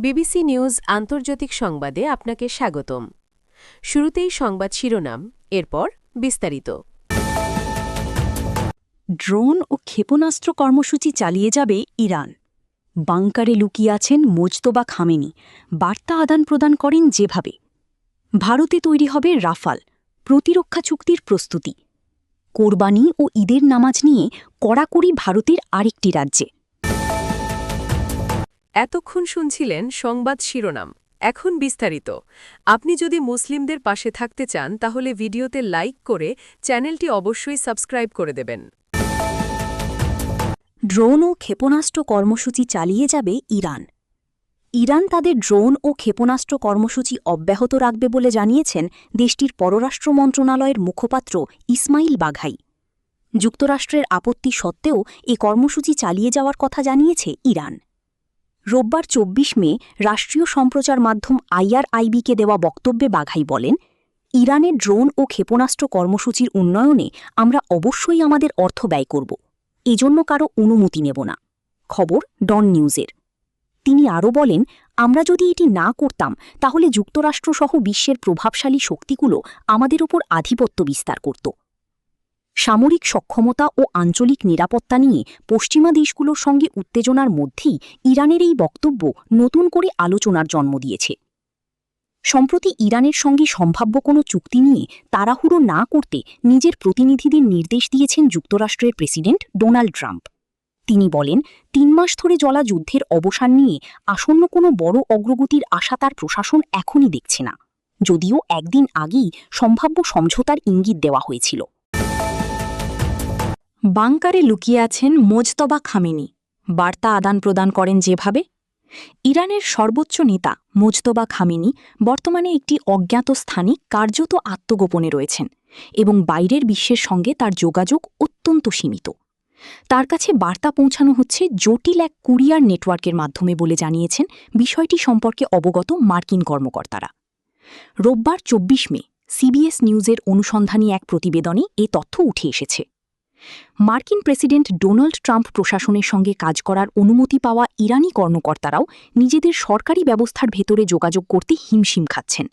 BBC news আন্তর্জাতিক সংবাদে আপনাকে স্বাগতম। শুরুতেই সংবাদ শিরোনাম, এরপর বিস্তারিত। ড্রোন ও ক্ষেপণাস্ত্র কর্মসূচি চালিয়ে যাবে ইরান। বাংকারে লুকিয়ে আছেন মোজতবা খামেনি, বার্তা আদান প্রদান করেন যেভাবে। ভারতে তৈরি হবে রাফাল, প্রতিরক্ষা চুক্তির প্রস্তুতি। কোরবানি ও ঈদের নামাজ নিয়ে কড়াকড়ি ভারতের আরেকটি রাজ্যে। এতক্ষণ শুনছিলেন সংবাদ শিরোনাম, এখন বিস্তারিত। আপনি যদি মুসলিমদের পাশে থাকতে চান তাহলে ভিডিওতে লাইক করে চ্যানেলটি অবশ্যই সাবস্ক্রাইব করে দেবেন। ড্রোন ও ক্ষেপণাস্ত্র কর্মসূচি চালিয়ে যাবে ইরান। ইরান তাদের ড্রোন ও ক্ষেপণাস্ত্র কর্মসূচি অব্যাহত রাখবে বলে জানিয়েছেন দেশটির পররাষ্ট্র মন্ত্রণালয়ের মুখপাত্র ইসমাইল বাঘাই। যুক্তরাষ্ট্রের আপত্তি সত্ত্বেও এ কর্মসূচি চালিয়ে যাওয়ার কথা জানিয়েছে ইরান। রোববার ২৪ মে রাষ্ট্রীয় সম্প্রচার মাধ্যম IRIB-কে দেওয়া বক্তব্যে বাঘাই বলেন, ইরানের ড্রোন ও ক্ষেপণাস্ত্র কর্মসূচির উন্নয়নে আমরা অবশ্যই আমাদের অর্থ ব্যয় করব, এজন্য কারো অনুমতি নেব না। খবর ডন নিউজের। তিনি আরও বলেন, আমরা যদি এটি না করতাম তাহলে যুক্তরাষ্ট্রসহ বিশ্বের প্রভাবশালী শক্তিগুলো আমাদের ওপর আধিপত্য বিস্তার করত। সামরিক সক্ষমতা ও আঞ্চলিক নিরাপত্তা নিয়ে পশ্চিমা দেশগুলোর সঙ্গে উত্তেজনার মধ্যেই ইরানের এই বক্তব্য নতুন করে আলোচনার জন্ম দিয়েছে। সম্প্রতি ইরানের সঙ্গে সম্ভাব্য কোনো চুক্তি নিয়ে তাড়াহুড়ো না করতে নিজের প্রতিনিধিদের নির্দেশ দিয়েছেন যুক্তরাষ্ট্রের প্রেসিডেন্ট ডোনাল্ড ট্রাম্প। তিনি বলেন, ৩ মাস ধরে চলা যুদ্ধের অবসান নিয়ে আসন্ন কোনো বড় অগ্রগতির আশা তার প্রশাসন এখনই দেখছে না, যদিও একদিন আগেই সম্ভাব্য সমঝোতার ইঙ্গিত দেওয়া হয়েছিল। বাংকারে লুকিয়ে আছেন মোজতবা খামেনি, বার্তা আদান প্রদান করেন যেভাবে। ইরানের সর্বোচ্চ নেতা মোজতবা খামেনি বর্তমানে একটি অজ্ঞাত স্থানে কার্যত আত্মগোপনে রয়েছেন এবং বাইরের বিশ্বের সঙ্গে তার যোগাযোগ অত্যন্ত সীমিত। তার কাছে বার্তা পৌঁছানো হচ্ছে জটিল এক কুরিয়ার নেটওয়ার্কের মাধ্যমে বলে জানিয়েছেন বিষয়টি সম্পর্কে অবগত মার্কিন কর্মকর্তারা। রোববার ২৪ মে CBS নিউজের অনুসন্ধানী এক প্রতিবেদনে এ তথ্য উঠে এসেছে। মার্কিন প্রেসিডেন্ট ডোনাল্ড ট্রাম্প প্রশাসনের সঙ্গে কাজ করার অনুমতি পাওয়া ইরানি কর্মকর্তারাও নিজেদের সরকারি ব্যবস্থার ভেতরে যোগাযোগ করতে হিমশিম খাচ্ছেন।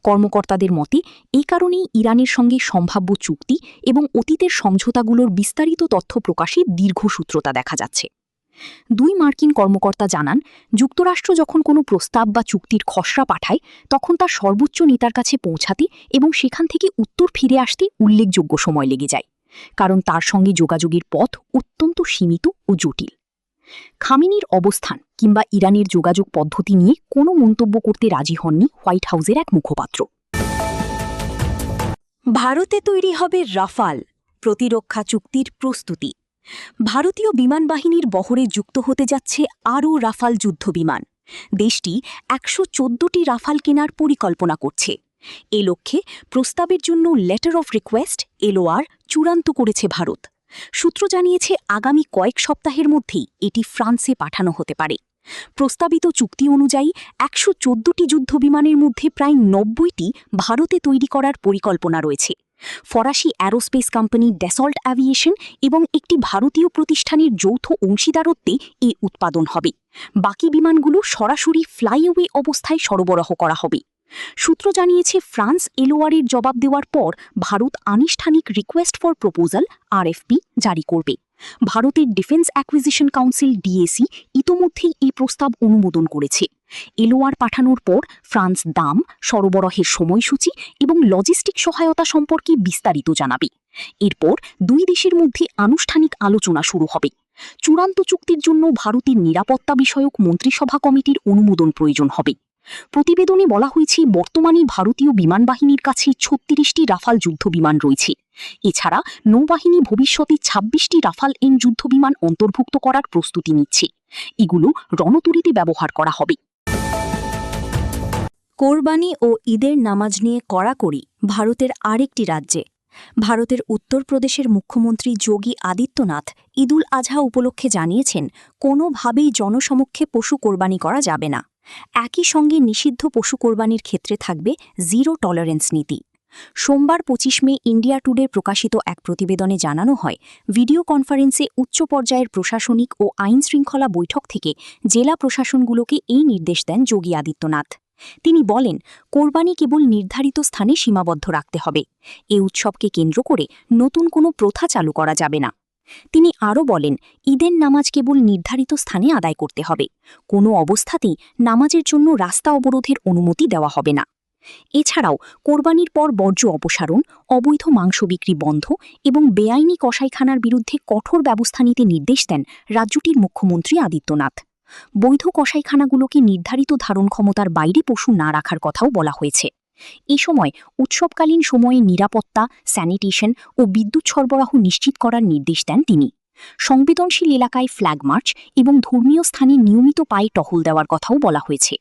কর্মকর্তাদের মতে এই কারণেই ইরানের সঙ্গে সম্ভাব্য চুক্তি এবং অতীতের সমঝোতাগুলোর বিস্তারিত তথ্য প্রকাশে দীর্ঘসূত্রতা দেখা যাচ্ছে। ২ মার্কিন কর্মকর্তা জানান, যুক্তরাষ্ট্র যখন কোনো প্রস্তাব বা চুক্তির খসড়া পাঠায় তখন তা সর্বোচ্চ নেতার কাছে পৌঁছাতে এবং সেখান থেকে উত্তর ফিরে আসতে উল্লেখযোগ্য সময় লেগে যায়, কারণ তার সঙ্গে যোগাযোগের পথ অত্যন্ত সীমিত ও জটিল। খামেনির অবস্থান কিংবা ইরানের যোগাযোগ পদ্ধতি নিয়ে কোনো মন্তব্য করতে রাজি হননি হোয়াইট হাউসের এক মুখপাত্র। ভারতে তৈরি হবে রাফাল, প্রতিরক্ষা চুক্তির প্রস্তুতি। ভারতীয় বিমান বাহিনীর বহরে যুক্ত হতে যাচ্ছে আরও রাফাল যুদ্ধবিমান। দেশটি ১১৪টি রাফাল কেনার পরিকল্পনা করছে। এ লক্ষ্যে প্রস্তাবের জন্য লেটার অফ রিকোয়েস্ট LOR চূড়ান্ত করেছে ভারত। সূত্র জানিয়েছে আগামী কয়েক সপ্তাহের মধ্যেই এটি ফ্রান্সে পাঠানো হতে পারে। প্রস্তাবিত চুক্তি অনুযায়ী ১১৪টি যুদ্ধবিমানের মধ্যে প্রায় ৯০টি ভারতে তৈরি করার পরিকল্পনা রয়েছে। ফরাসি অ্যারোস্পেস কোম্পানি ড্যাসল্ট অ্যাভিয়েশন এবং একটি ভারতীয় প্রতিষ্ঠানের যৌথ অংশীদারত্বে এ উৎপাদন হবে। বাকি বিমানগুলো সরাসরি ফ্লাইওয়ে অবস্থায় সরবরাহ করা হবে। সূত্র জানিয়েছে ফ্রান্স LOR-এর জবাব দেওয়ার পর ভারত আনুষ্ঠানিক রিকোয়েস্ট ফর প্রপোজাল RFP জারি করবে। ভারতের ডিফেন্স অ্যাকুইজিশন কাউন্সিল DAC ইতোমধ্যেই এই প্রস্তাব অনুমোদন করেছে। LOR পাঠানোর পর ফ্রান্স দাম, সরবরাহের সময়সূচি এবং লজিস্টিক সহায়তা সম্পর্কে বিস্তারিত জানাবে। এরপর ২ দেশের মধ্যে আনুষ্ঠানিক আলোচনা শুরু হবে। চূড়ান্ত চুক্তির জন্য ভারতের নিরাপত্তা বিষয়ক মন্ত্রিসভা কমিটির অনুমোদন প্রয়োজন হবে। প্রতিবেদনে বলা হয়েছে বর্তমানে ভারতীয় বিমান বাহিনীর কাছে ৩৬টি রাফাল যুদ্ধবিমান রয়েছে। এছাড়া নৌবাহিনী ভবিষ্যতে ২৬টি রাফাল M যুদ্ধবিমান অন্তর্ভুক্ত করার প্রস্তুতি নিচ্ছে। এগুলো রণতরীতে ব্যবহার করা হবে। কোরবানি ও ঈদের নামাজ নিয়ে কড়াকড়ি ভারতের আরেকটি রাজ্যে। ভারতের উত্তরপ্রদেশের মুখ্যমন্ত্রী যোগী আদিত্যনাথ ঈদুল আজহা উপলক্ষে জানিয়েছেন, কোনোভাবেই জনসমক্ষে পশু কোরবানি করা যাবে না। একই সঙ্গে নিষিদ্ধ পশু কোরবানির ক্ষেত্রে থাকবে জিরো টলারেন্স নীতি। সোমবার ২৫ মে ইন্ডিয়া টুডে প্রকাশিত এক প্রতিবেদনে জানানো হয়, ভিডিও কনফারেন্সে উচ্চ পর্যায়ের প্রশাসনিক ও আইন শৃঙ্খলা বৈঠক থেকে জেলা প্রশাসনগুলোকে এই নির্দেশ দেন যোগী আদিত্যনাথ। তিনি বলেন, কোরবানি কেবল নির্ধারিত স্থানে সীমাবদ্ধ রাখতে হবে। এ উৎসবকে কেন্দ্র করে নতুন কোনো প্রথা চালু করা যাবে না। তিনি আরও বলেন, ঈদের নামাজ কেবল নির্ধারিত স্থানে আদায় করতে হবে। কোনো অবস্থাতেই নামাজের জন্য রাস্তা অবরোধের অনুমতি দেওয়া হবে না। এছাড়াও কোরবানির পর বর্জ্য অপসারণ, অবৈধ মাংস বিক্রি বন্ধ এবং বেআইনি কসাইখানার বিরুদ্ধে কঠোর ব্যবস্থা নিতে নির্দেশ দেন রাজ্যটির মুখ্যমন্ত্রী আদিত্যনাথ। বৈধ কসাইখানাগুলোকে নির্ধারিত ধারণ ক্ষমতার বাইরে পশু না রাখার কথাও বলা হয়েছে। এ সময় উৎসবকালীন সময়ে নিরাপত্তা, স্যানিটেশন ও বিদ্যুৎ সরবরাহ নিশ্চিত করার নির্দেশ দেন তিনি। সংবেদনশীল এলাকায় ফ্ল্যাগ মার্চ এবং ধর্মীয় স্থানে নিয়মিত পায়ে টহল দেওয়ার কথাও বলা হয়েছে।